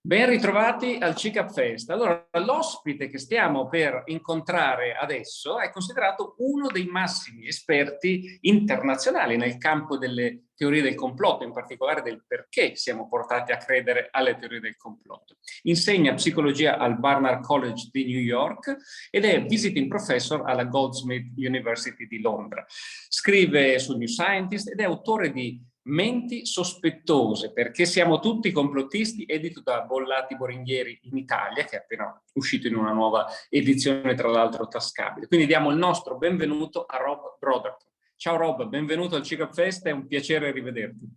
Ben ritrovati al CICAP Fest. Allora, l'ospite che stiamo per incontrare adesso è considerato uno dei massimi esperti internazionali nel campo delle teorie del complotto, in particolare del perché siamo portati a credere alle teorie del complotto. Insegna psicologia al Barnard College di New York ed è visiting professor alla Goldsmith University di Londra. Scrive sul New Scientist ed è autore di Menti sospettose, perché siamo tutti complottisti, edito da Bollati Boringhieri in Italia, che è appena uscito in una nuova edizione, tra l'altro tascabile. Quindi diamo il nostro benvenuto a Rob Brotherton. Ciao Rob, benvenuto al CICAP Fest, è un piacere rivederti.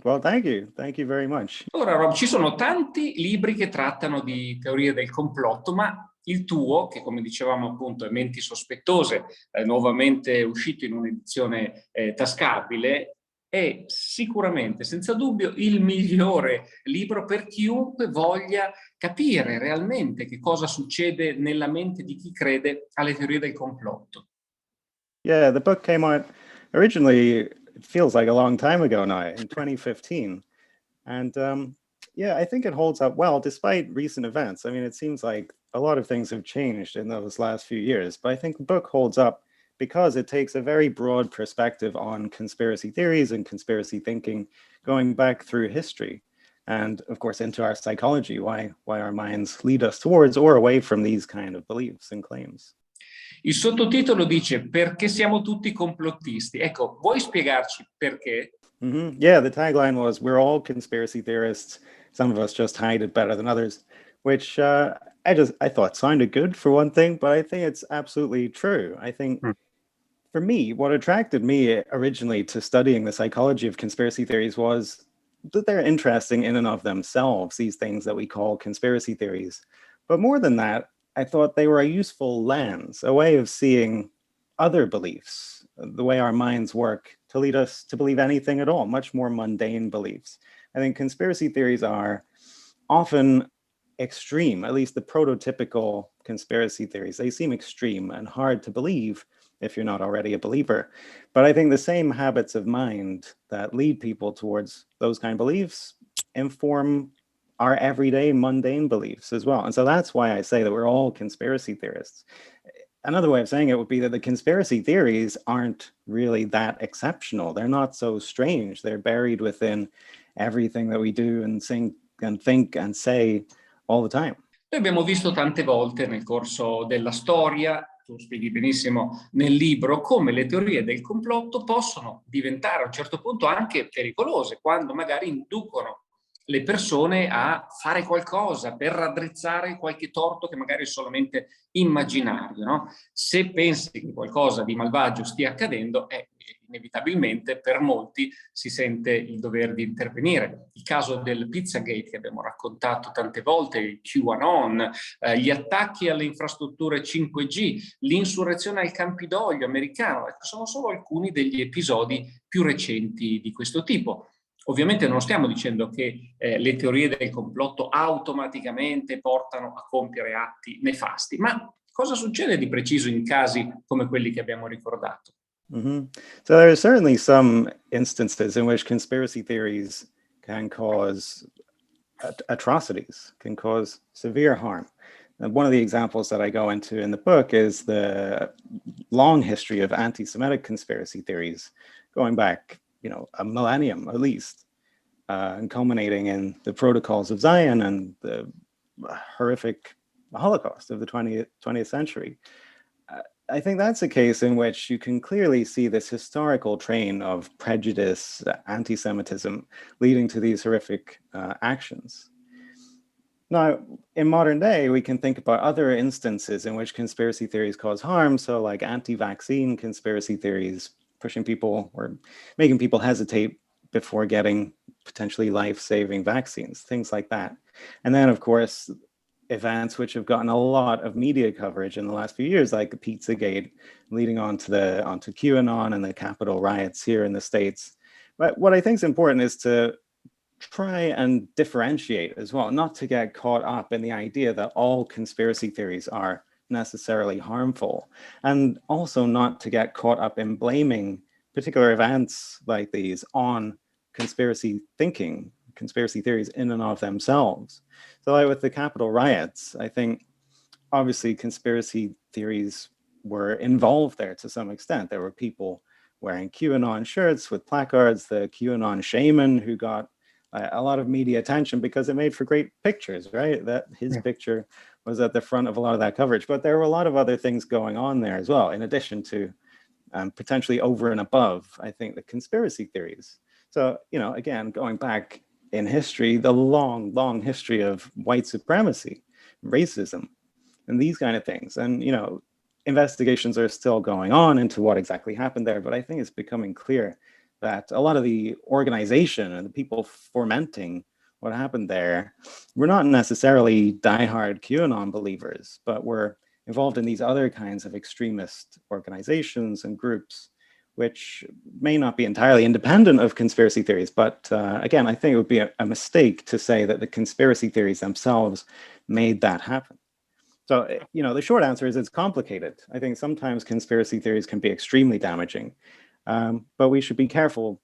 Well, thank you very much. Ora Rob, ci sono tanti libri che trattano di teorie del complotto, ma il tuo, che come dicevamo appunto è Menti sospettose, nuovamente uscito in un'edizione tascabile, è sicuramente, senza dubbio, il migliore libro per chiunque voglia capire realmente che cosa succede nella mente di chi crede alle teorie del complotto. Yeah, the book came out originally, it feels like a long time ago now, in 2015. And yeah, I think it holds up well despite recent events. I mean, it seems like a lot of things have changed in those last few years, but I think the book holds up because it takes a very broad perspective on conspiracy theories and conspiracy thinking going back through history. And of course, into our psychology, why our minds lead us towards or away from these kind of beliefs and claims. Il sottotitolo dice perché siamo tutti complottisti. Ecco, vuoi spiegarci perché? Yeah, the tagline was, "We're all conspiracy theorists. Some of us just hide it better than others," which I thought sounded good for one thing, but I think it's absolutely true. I think for me, what attracted me originally to studying the psychology of conspiracy theories was that they're interesting in and of themselves, these things that we call conspiracy theories. But more than that, I thought they were a useful lens, a way of seeing other beliefs, the way our minds work, to lead us to believe anything at all, much more mundane beliefs. I think conspiracy theories are often extreme, at least the prototypical conspiracy theories. They seem extreme and hard to believe if you're not already a believer. But I think the same habits of mind that lead people towards those kind of beliefs inform our everyday mundane beliefs as well. And so that's why I say that we're all conspiracy theorists. Another way of saying it would be that the conspiracy theories aren't really that exceptional. They're not so strange. They're buried within everything that we do and think and say all the time. Noi abbiamo visto tante volte nel corso della storia, tu spieghi benissimo nel libro, come le teorie del complotto possono diventare a un certo punto anche pericolose, quando magari inducono le persone a fare qualcosa per raddrizzare qualche torto che magari è solamente immaginario, no? Se pensi che qualcosa di malvagio stia accadendo, inevitabilmente per molti si sente il dover di intervenire. Il caso del Pizzagate che abbiamo raccontato tante volte, il QAnon, gli attacchi alle infrastrutture 5G, l'insurrezione al Campidoglio americano, sono solo alcuni degli episodi più recenti di questo tipo. Ovviamente non stiamo dicendo che le teorie del complotto automaticamente portano a compiere atti nefasti, ma cosa succede di preciso in casi come quelli che abbiamo ricordato? So there are certainly some instances in which conspiracy theories can cause atrocities, can cause severe harm. And one of the examples that I go into in the book is the long history of anti-Semitic conspiracy theories going back, a millennium at least, and culminating in the Protocols of Zion and the horrific Holocaust of the 20th century. I think that's a case in which you can clearly see this historical train of prejudice, anti-Semitism, leading to these horrific actions. Now, in modern day, we can think about other instances in which conspiracy theories cause harm, so like anti-vaccine conspiracy theories, pushing people or making people hesitate before getting potentially life-saving vaccines, things like that. And then, of course, events which have gotten a lot of media coverage in the last few years, like the Pizzagate, leading onto QAnon and the Capitol riots here in the States. But what I think is important is to try and differentiate as well, not to get caught up in the idea that all conspiracy theories are necessarily harmful, and also not to get caught up in blaming particular events like these on conspiracy thinking, conspiracy theories in and of themselves. So like with the Capitol riots, I think obviously conspiracy theories were involved there to some extent. There were people wearing QAnon shirts with placards, the QAnon shaman who got a lot of media attention because it made for great pictures, right? That his picture was at the front of a lot of that coverage. But there were a lot of other things going on there as well, in addition to potentially over and above, I think, the conspiracy theories. So, you know, again, going back in history, the long, long history of white supremacy, racism, and these kind of things. And, you know, investigations are still going on into what exactly happened there, but I think it's becoming clear that a lot of the organization and the people fomenting what happened there were not necessarily diehard QAnon believers, but were involved in these other kinds of extremist organizations and groups, which may not be entirely independent of conspiracy theories. But again, I think it would be a mistake to say that the conspiracy theories themselves made that happen. So, you know, the short answer is it's complicated. I think sometimes conspiracy theories can be extremely damaging, but we should be careful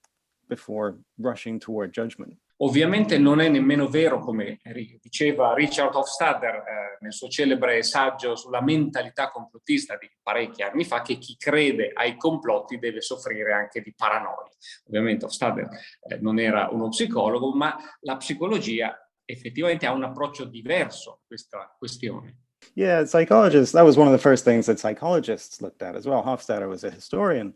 before rushing toward judgment. Ovviamente non è nemmeno vero, come diceva Richard Hofstadter nel suo celebre saggio sulla mentalità complottista di parecchi anni fa, che chi crede ai complotti deve soffrire anche di paranoia. Ovviamente Hofstadter non era uno psicologo, ma la psicologia effettivamente ha un approccio diverso a questa questione. Yeah, psychologists, that was one of the first things that psychologists looked at as well. Hofstadter was a historian.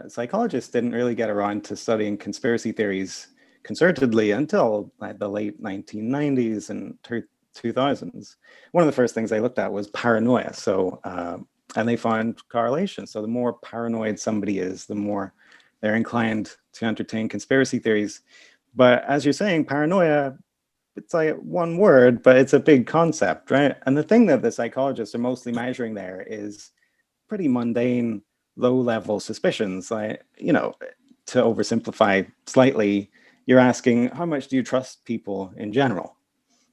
Psychologists didn't really get around to studying conspiracy theories concertedly until the late 1990s and 2000s. One of the first things they looked at was paranoia. So, and they found correlation. So the more paranoid somebody is, the more they're inclined to entertain conspiracy theories. But as you're saying, paranoia, it's like one word, but it's a big concept, right? And the thing that the psychologists are mostly measuring there is pretty mundane, low-level suspicions. Like, you know, to oversimplify slightly, you're asking, how much do you trust people in general?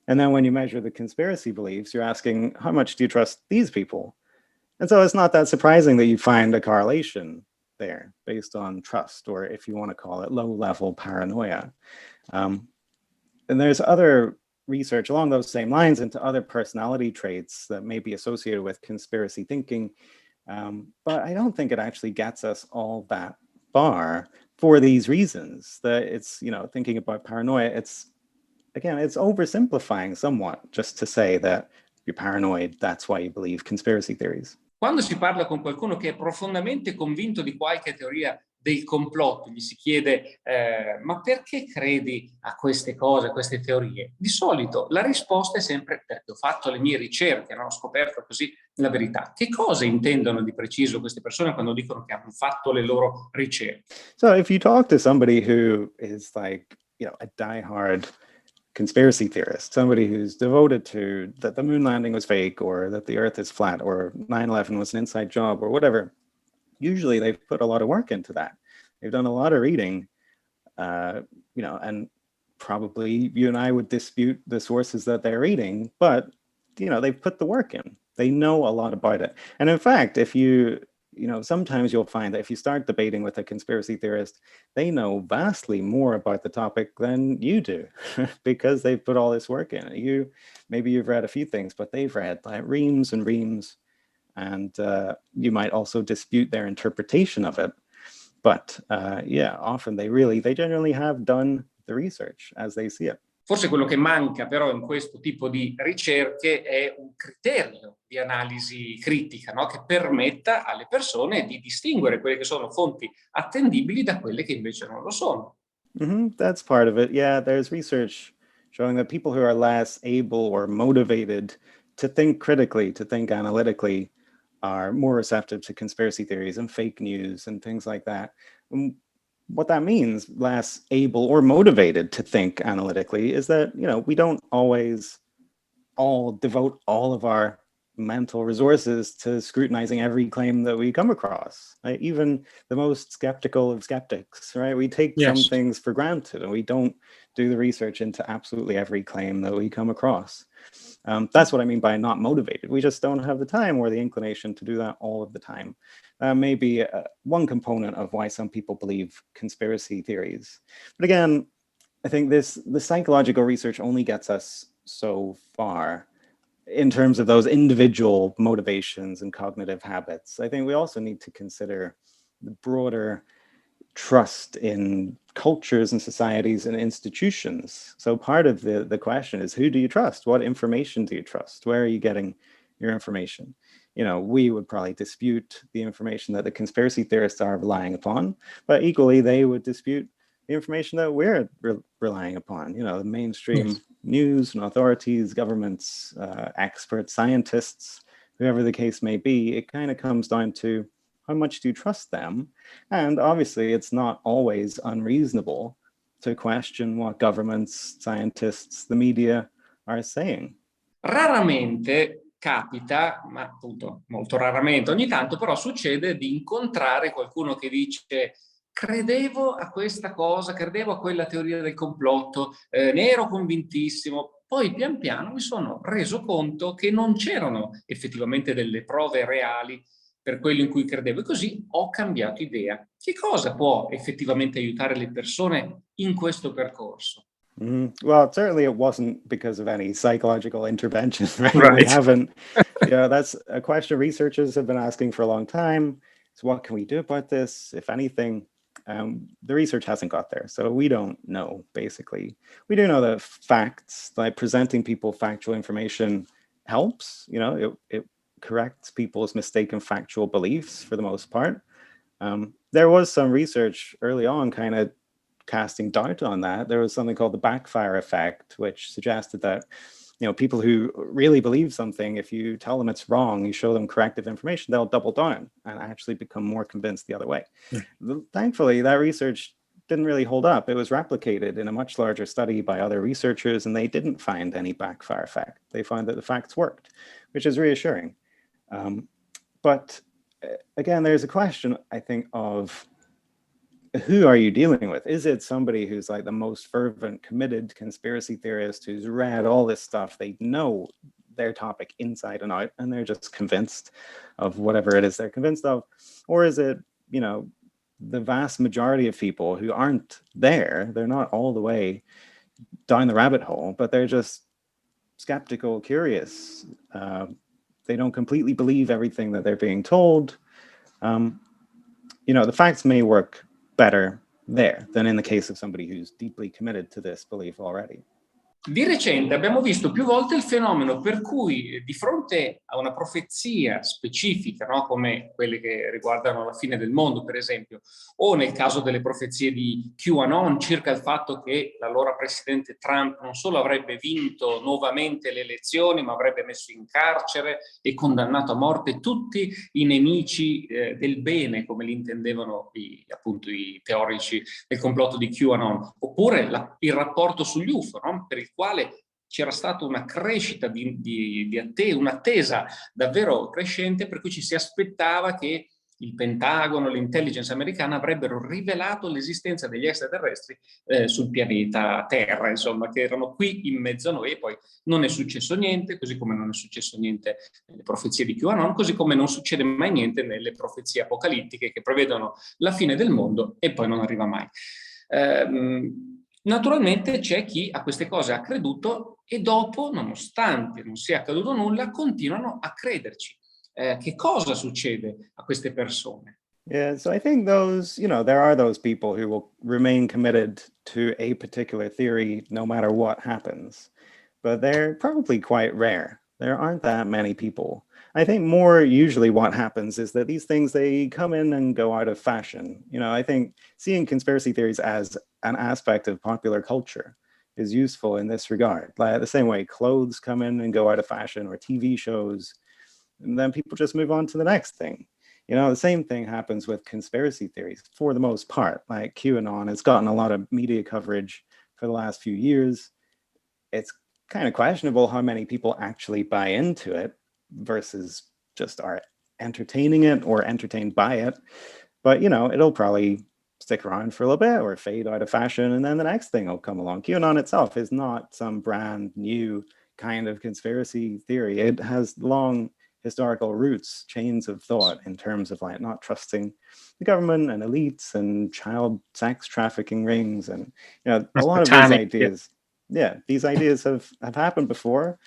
And then when you measure the conspiracy beliefs, you're asking, how much do you trust these people? And so it's not that surprising that you find a correlation there based on trust, or if you want to call it low-level paranoia. And there's other research along those same lines into other personality traits that may be associated with conspiracy thinking. But I don't think it actually gets us all that far for these reasons. That it's, you know, thinking about paranoia, it's oversimplifying somewhat just to say that you're paranoid, that's why you believe conspiracy theories. Quando si parla con qualcuno che è profondamente convinto di qualche teoria del complotto, gli si chiede ma perché credi a queste cose, a queste teorie? Di solito la risposta è sempre perché ho fatto le mie ricerche, no? Ho scoperto così la verità. Che cosa intendono di preciso queste persone quando dicono che hanno fatto le loro ricerche? So if you talk to somebody who is like, you know, a diehard conspiracy theorist, somebody who's devoted to that the moon landing was fake, or that the earth is flat, or 9/11 was an inside job, or whatever, usually they've put a lot of work into that. They've done a lot of reading, you know, and probably you and I would dispute the sources that they're reading, but, you know, they've put the work in. They know a lot about it. And in fact, if you know, sometimes you'll find that if you start debating with a conspiracy theorist, they know vastly more about the topic than you do because they've put all this work in. Maybe you've read a few things, but they've read like reams and reams, and you might also dispute their interpretation of it. But yeah, often they generally have done the research as they see it. Forse quello che manca però in questo tipo di ricerche è un criterio di analisi critica, no? Che permetta alle persone di distinguere quelle che sono fonti attendibili da quelle che invece non lo sono. That's part of it. Yeah, there's research showing that people who are less able or motivated to think critically, to think analytically, are more receptive to conspiracy theories and fake news and things like that. What that means, less able or motivated to think analytically, is that, you know, we don't always all devote all of our mental resources to scrutinizing every claim that we come across. Right? Even the most skeptical of skeptics, right? We take some things for granted and we don't do the research into absolutely every claim that we come across. That's what I mean by not motivated. We just don't have the time or the inclination to do that all of the time. Maybe one component of why some people believe conspiracy theories. But again, I think the psychological research only gets us so far in terms of those individual motivations and cognitive habits. I think we also need to consider the broader trust in cultures and societies and institutions. So part of the question is, who do you trust? What information do you trust? Where are you getting your information? You know, we would probably dispute the information that the conspiracy theorists are relying upon, but equally they would dispute the information that we're relying upon. You know, the mainstream news and authorities, governments, experts, scientists, whoever the case may be. It kind of comes down to how much do you trust them? And obviously, it's not always unreasonable to question what governments, scientists, the media are saying. Raramente capita, ma appunto molto raramente, ogni tanto però succede di incontrare qualcuno che dice: credevo a questa cosa, credevo a quella teoria del complotto, ne ero convintissimo. Poi pian piano mi sono reso conto che non c'erano effettivamente delle prove reali per quello in cui credevo e così ho cambiato idea. Che cosa può effettivamente aiutare le persone in questo percorso? Well, certainly it wasn't because of any psychological intervention, right? Right. We haven't, that's a question researchers have been asking for a long time. So what can we do about this? If anything, the research hasn't got there. So we don't know, basically. We do know that facts, like presenting people factual information helps, it corrects people's mistaken factual beliefs for the most part. There was some research early on kind of casting doubt on that. There was something called the backfire effect, which suggested that people who really believe something, if you tell them it's wrong, you show them corrective information, they'll double down and actually become more convinced the other way. Thankfully, that research didn't really hold up. It was replicated in a much larger study by other researchers, and they didn't find any backfire effect. They found that the facts worked, which is reassuring. But again, there's a question, I think, of who are you dealing with? Is it somebody who's like the most fervent, committed conspiracy theorist who's read all this stuff? They know their topic inside and out, and they're just convinced of whatever it is they're convinced of? Or is it, the vast majority of people who aren't there? They're not all the way down the rabbit hole, but they're just skeptical, curious. They don't completely believe everything that they're being told. The facts may work better there than in the case of somebody who's deeply committed to this belief already. Di recente abbiamo visto più volte il fenomeno per cui di fronte a una profezia specifica, no? Come quelle che riguardano la fine del mondo, per esempio, o nel caso delle profezie di QAnon circa il fatto che l'allora presidente Trump non solo avrebbe vinto nuovamente le elezioni, ma avrebbe messo in carcere e condannato a morte tutti i nemici del bene, come li intendevano appunto i teorici del complotto di QAnon, oppure il rapporto sugli UFO, no? Per il quale c'era stata una crescita un'attesa davvero crescente, per cui ci si aspettava che il Pentagono, l'intelligence americana avrebbero rivelato l'esistenza degli extraterrestri sul pianeta Terra, insomma, che erano qui in mezzo a noi, e poi non è successo niente, così come non è successo niente nelle profezie di QAnon, così come non succede mai niente nelle profezie apocalittiche che prevedono la fine del mondo e poi non arriva mai. Naturalmente c'è chi a queste cose ha creduto e dopo, nonostante non sia accaduto nulla, continuano a crederci. Che cosa succede a queste persone? Yeah, so I think those, there are those people who will remain committed to a particular theory no matter what happens, but they're probably quite rare. There aren't that many people. I think more usually what happens is that these things, they come in and go out of fashion. I think seeing conspiracy theories as an aspect of popular culture is useful in this regard. Like the same way clothes come in and go out of fashion, or TV shows, and then people just move on to the next thing. The same thing happens with conspiracy theories for the most part. Like QAnon has gotten a lot of media coverage for the last few years. It's kind of questionable how many people actually buy into it versus just are entertaining it or entertained by it. But, it'll probably stick around for a little bit or fade out of fashion, and then the next thing will come along. QAnon itself is not some brand new kind of conspiracy theory. It has long historical roots, chains of thought in terms of like not trusting the government and elites and child sex trafficking rings. And, a lot of these ideas, these ideas have happened before.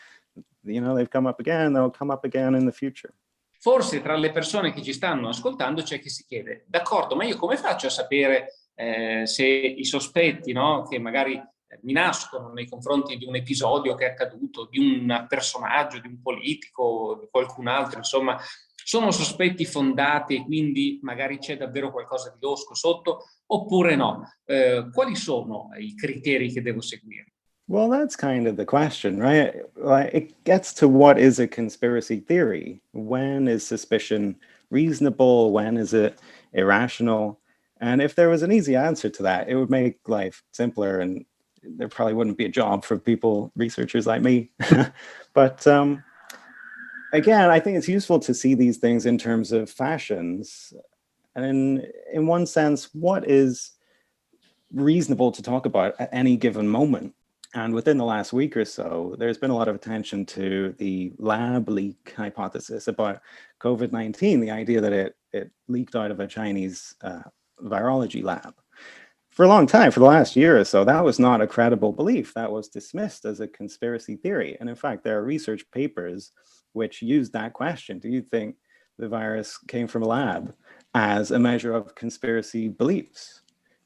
They've come up again, they'll come up again in the future. Forse tra le persone che ci stanno ascoltando c'è chi si chiede, d'accordo, ma io come faccio a sapere se i sospetti, no, che magari mi nascono nei confronti di un episodio che è accaduto, di un personaggio, di un politico, di qualcun altro, insomma, sono sospetti fondati e quindi magari c'è davvero qualcosa di losco sotto, oppure no? Quali sono i criteri che devo seguire? Well, that's kind of the question, right? Like, it gets to what is a conspiracy theory? When is suspicion reasonable? When is it irrational? And if there was an easy answer to that, it would make life simpler, and there probably wouldn't be a job for people, researchers like me. But again, I think it's useful to see these things in terms of fashions. And in one sense, what is reasonable to talk about at any given moment? And within the last week or so, there's been a lot of attention to the lab leak hypothesis about COVID-19, the idea that it leaked out of a Chinese virology lab. For a long time, for the last year or so, that was not a credible belief. That was dismissed as a conspiracy theory. And in fact, there are research papers which use that question. Do you think the virus came from a lab, as a measure of conspiracy beliefs?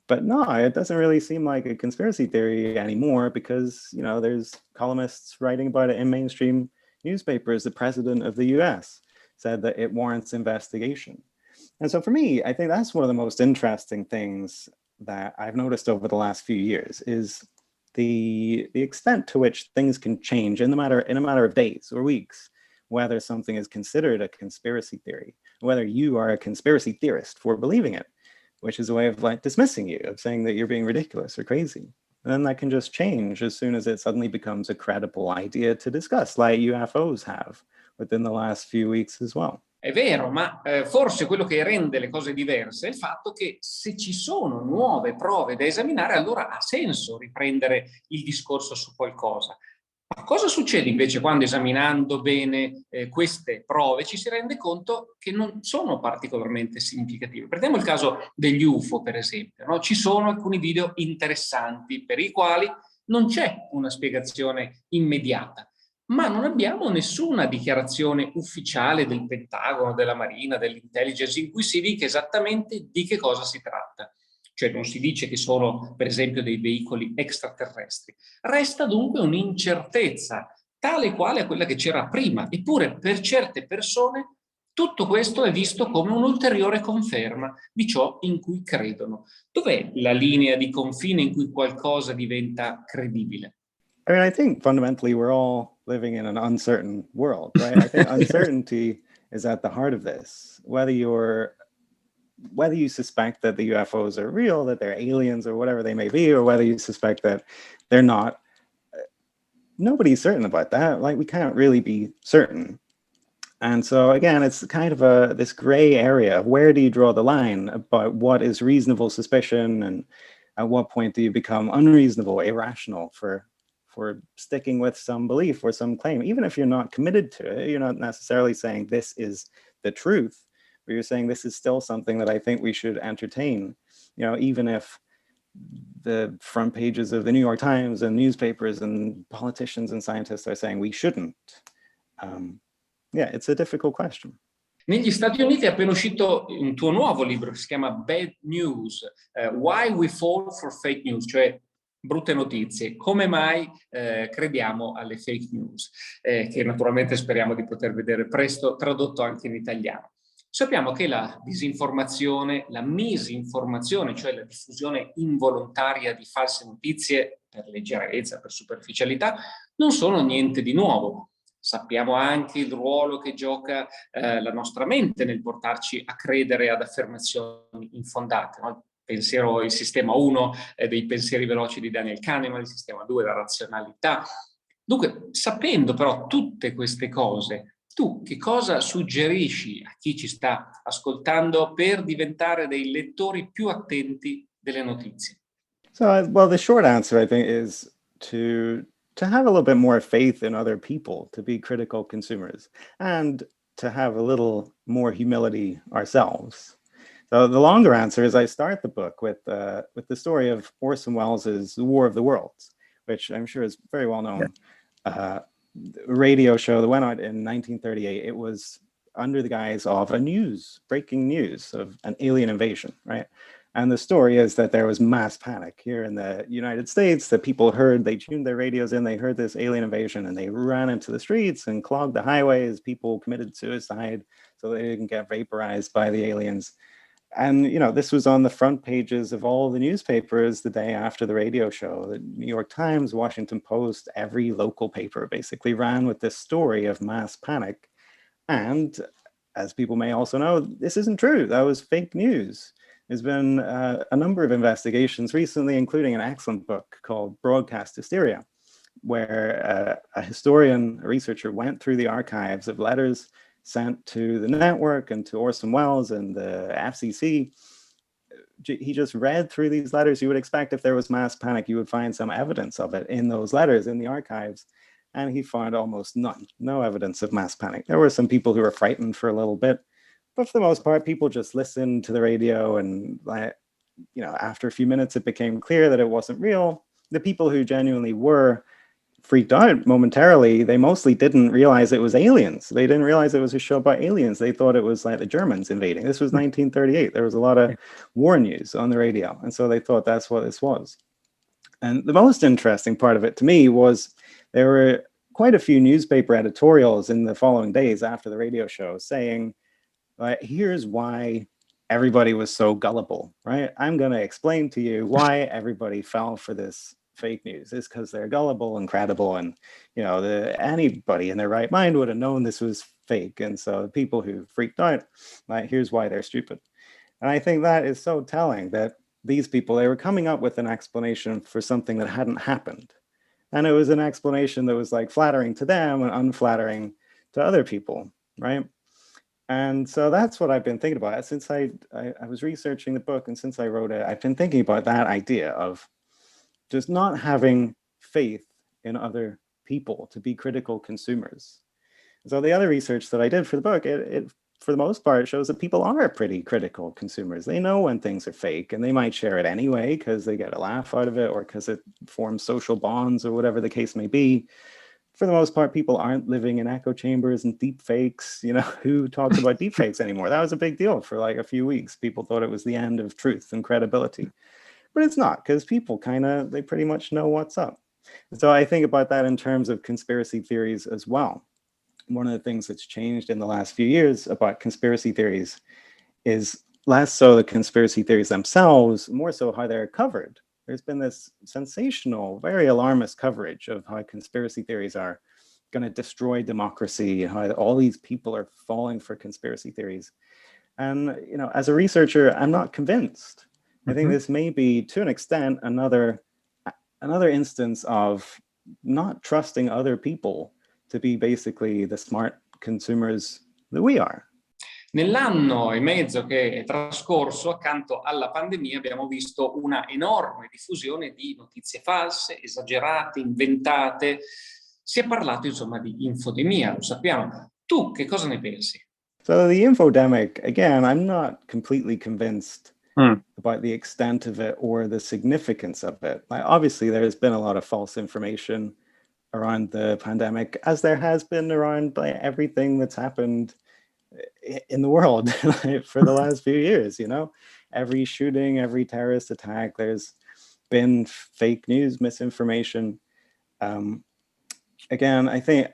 But no, it doesn't really seem like a conspiracy theory anymore, because, there's columnists writing about it in mainstream newspapers. The president of the US said that it warrants investigation. And so for me, I think that's one of the most interesting things that I've noticed over the last few years is the extent to which things can change in a matter of days or weeks, whether something is considered a conspiracy theory, whether you are a conspiracy theorist for believing it, which is a way of like dismissing you, of saying that you're being ridiculous or crazy. And then that can just change as soon as it suddenly becomes a credible idea to discuss, like UFOs have within the last few weeks as well. È vero, ma forse quello che rende le cose diverse è il fatto che se ci sono nuove prove da esaminare, allora ha senso riprendere il discorso su qualcosa. Ma cosa succede invece quando, esaminando bene queste prove, ci si rende conto che non sono particolarmente significative? Prendiamo il caso degli UFO, per esempio, no? Ci sono alcuni video interessanti per i quali non c'è una spiegazione immediata, ma non abbiamo nessuna dichiarazione ufficiale del Pentagono, della Marina, dell'intelligence in cui si dica esattamente di che cosa si tratta. Cioè non si dice che sono, per esempio, dei veicoli extraterrestri. Resta dunque un'incertezza, tale quale a quella che c'era prima. Eppure, per certe persone, tutto questo è visto come un'ulteriore conferma di ciò in cui credono. Dov'è la linea di confine in cui qualcosa diventa credibile? I mean, I think fundamentally we're all living in an uncertain world, right? I think uncertainty is at the heart of this. Whether you suspect that the UFOs are real, that they're aliens or whatever they may be, or whether you suspect that they're not, nobody's certain about that. Like, we can't really be certain. And so again, it's kind of this gray area of where do you draw the line about what is reasonable suspicion, and at what point do you become unreasonable, irrational for sticking with some belief or some claim, even if you're not committed to it. You're not necessarily saying this is the truth, but you're saying this is still something that I think we should entertain, even if the front pages of the New York Times and newspapers and politicians and scientists are saying we shouldn't. It's a difficult question. Negli Stati Uniti è appena uscito un tuo nuovo libro che si chiama Bad News, Why We Fall for Fake News, cioè brutte notizie, come mai crediamo alle fake news, che naturalmente speriamo di poter vedere presto tradotto anche in italiano. Sappiamo che la disinformazione, la misinformazione, cioè la diffusione involontaria di false notizie per leggerezza, per superficialità, non sono niente di nuovo. Sappiamo anche il ruolo che gioca la nostra mente nel portarci a credere ad affermazioni infondate, no? Il sistema 1 dei pensieri veloci di Daniel Kahneman, il sistema 2 la razionalità. Dunque, sapendo però tutte queste cose, tu che cosa suggerisci a chi ci sta ascoltando per diventare dei lettori più attenti delle notizie? So, well, the short answer, I think, is to have a little bit more faith in other people, to be critical consumers, and to have a little more humility ourselves. So the longer answer is I start the book with the story of Orson Welles' The War of the Worlds, which I'm sure is very well known. Yeah. Radio show that went out in 1938. It was under the guise of breaking news of an alien invasion, right? And the story is that there was mass panic here in the United States, that people they tuned their radios in, they heard this alien invasion, and they ran into the streets and clogged the highways. People committed suicide so they didn't get vaporized by the aliens. And, this was on the front pages of all the newspapers the day after the radio show. The New York Times, Washington Post, every local paper basically ran with this story of mass panic. And as people may also know, this isn't true. That was fake news. There's been a number of investigations recently, including an excellent book called Broadcast Hysteria, where a historian, a researcher, went through the archives of letters sent to the network and to Orson Welles and the FCC. He just read through these letters. You would expect if there was mass panic, you would find some evidence of it in those letters, in the archives. And he found almost none, no evidence of mass panic. There were some people who were frightened for a little bit, but for the most part, people just listened to the radio, and after a few minutes, it became clear that it wasn't real. The people who genuinely were freaked out momentarily, they mostly didn't realize it was aliens. They didn't realize it was a show about aliens. They thought it was like the Germans invading. This was 1938. There was a lot of war news on the radio, and so they thought that's what this was. And the most interesting part of it to me was there were quite a few newspaper editorials in the following days after the radio show saying, here's why everybody was so gullible, right? I'm going to explain to you why everybody fell for this fake news. It's because they're gullible and credible, and anybody in their right mind would have known this was fake. And so the people who freaked out, here's why they're stupid. And I think that is so telling, that these people, they were coming up with an explanation for something that hadn't happened. And it was an explanation that was flattering to them and unflattering to other people, right? And so that's what I've been thinking about. Since I was researching the book, and since I wrote it, I've been thinking about that idea of just not having faith in other people to be critical consumers. So the other research that I did for the book, it for the most part shows that people are pretty critical consumers. They know when things are fake, and they might share it anyway because they get a laugh out of it, or because it forms social bonds, or whatever the case may be. For the most part, people aren't living in echo chambers and deep fakes. Who talks about deep fakes anymore? That was a big deal for a few weeks. People thought it was the end of truth and credibility. But it's not, because people they pretty much know what's up. So I think about that in terms of conspiracy theories as well. One of the things that's changed in the last few years about conspiracy theories is less so the conspiracy theories themselves, more so how they're covered. There's been this sensational, very alarmist coverage of how conspiracy theories are going to destroy democracy, how all these people are falling for conspiracy theories. And, as a researcher, I'm not convinced. I think this may be, to an extent, another instance of not trusting other people to be basically the smart consumers that we are. Nell'anno e mezzo che è trascorso, accanto alla pandemia, abbiamo visto una enorme diffusione di notizie false, esagerate, inventate. Si è parlato, insomma, di infodemia, lo sappiamo. Tu che cosa ne pensi? So the infodemic, again, I'm not completely convinced about the extent of it or the significance of it. Obviously, there's been a lot of false information around the pandemic, as there has been around everything that's happened in the world for the last few years. Every shooting, every terrorist attack, there's been fake news, misinformation. Again, I think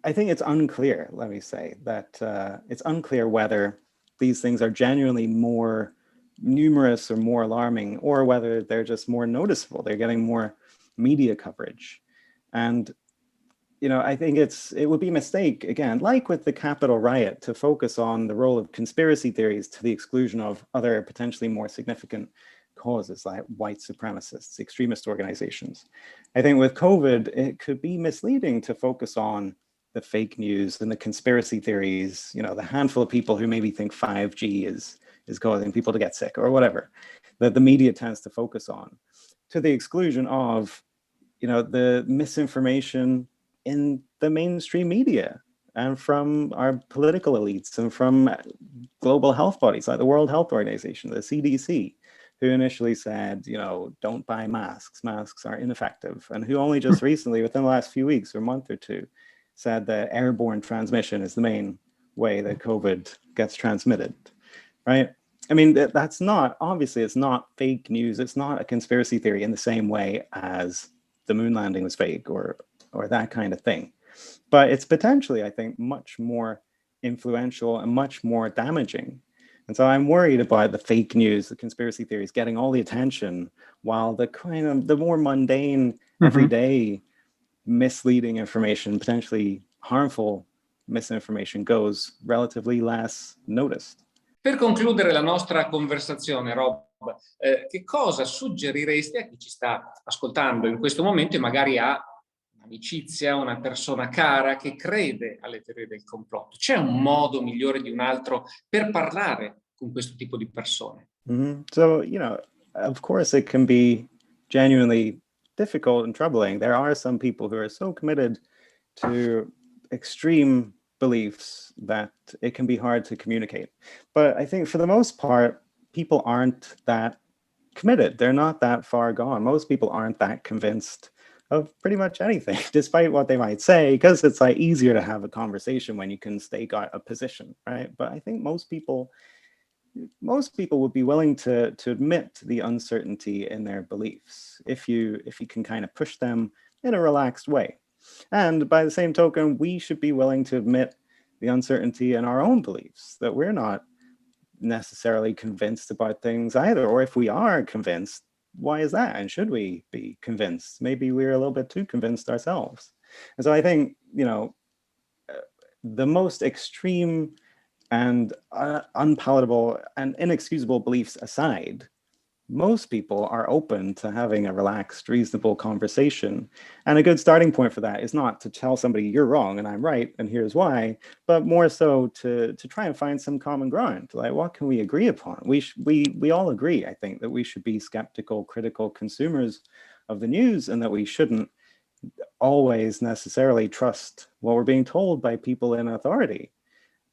it's unclear, let me say, that it's unclear whether these things are genuinely more numerous or more alarming, or whether they're just more noticeable. They're getting more media coverage. And I think it would be a mistake, again, like with the Capitol riot, to focus on the role of conspiracy theories to the exclusion of other potentially more significant causes like white supremacists, extremist organizations. I think with COVID, it could be misleading to focus on the fake news and the conspiracy theories, the handful of people who maybe think 5G is causing people to get sick or whatever, that the media tends to focus on, to the exclusion of, the misinformation in the mainstream media. and from our political elites and from global health bodies like the World Health Organization, the CDC, who initially said, don't buy masks. Masks are ineffective. And who only just recently, within the last few weeks or month or two, said that airborne transmission is the main way that COVID gets transmitted, right? I mean, that's not, obviously, it's not fake news. It's not a conspiracy theory in the same way as the moon landing was fake or that kind of thing. But it's potentially, I think, much more influential and much more damaging. And so I'm worried about the fake news, the conspiracy theories getting all the attention, while the more mundane, everyday, misleading information, potentially harmful misinformation, goes relatively less noticed. Per concludere la nostra conversazione, Rob, che cosa suggeriresti a chi ci sta ascoltando in questo momento e magari ha un'amicizia, una persona cara che crede alle teorie del complotto? C'è un modo migliore di un altro per parlare con questo tipo di persone? So, of course it can be genuinely difficult and troubling. There are some people who are so committed to extreme beliefs that it can be hard to communicate. But I think for the most part, people aren't that committed. They're not that far gone. Most people aren't that convinced of pretty much anything, despite what they might say, because it's like easier to have a conversation when you can stake out a position, right? But I think most people would be willing to admit the uncertainty in their beliefs if you can kind of push them in a relaxed way. And by the same token, we should be willing to admit the uncertainty in our own beliefs, that we're not necessarily convinced about things either. Or if we are convinced, why is that? And should we be convinced? Maybe we're a little bit too convinced ourselves. And so I think, the most extreme and unpalatable and inexcusable beliefs aside, most people are open to having a relaxed, reasonable conversation. And a good starting point for that is not to tell somebody you're wrong and I'm right and here's why, but more so to try and find some common ground. Like, what can we agree upon? We all agree, I think, that we should be skeptical, critical consumers of the news, and that we shouldn't always necessarily trust what we're being told by people in authority.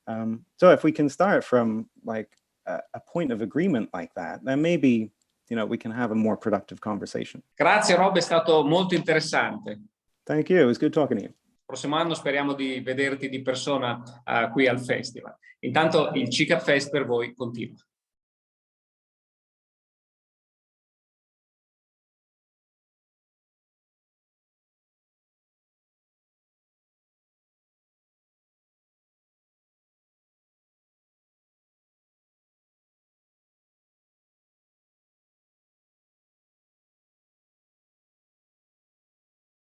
So if we can start from like a point of agreement like that, then maybe we can have a more productive conversation. Grazie Rob, è stato molto interessante. Thank you, it was good talking to you. Prossimo anno speriamo di vederti di persona qui al festival. Intanto il CICA Fest per voi continua.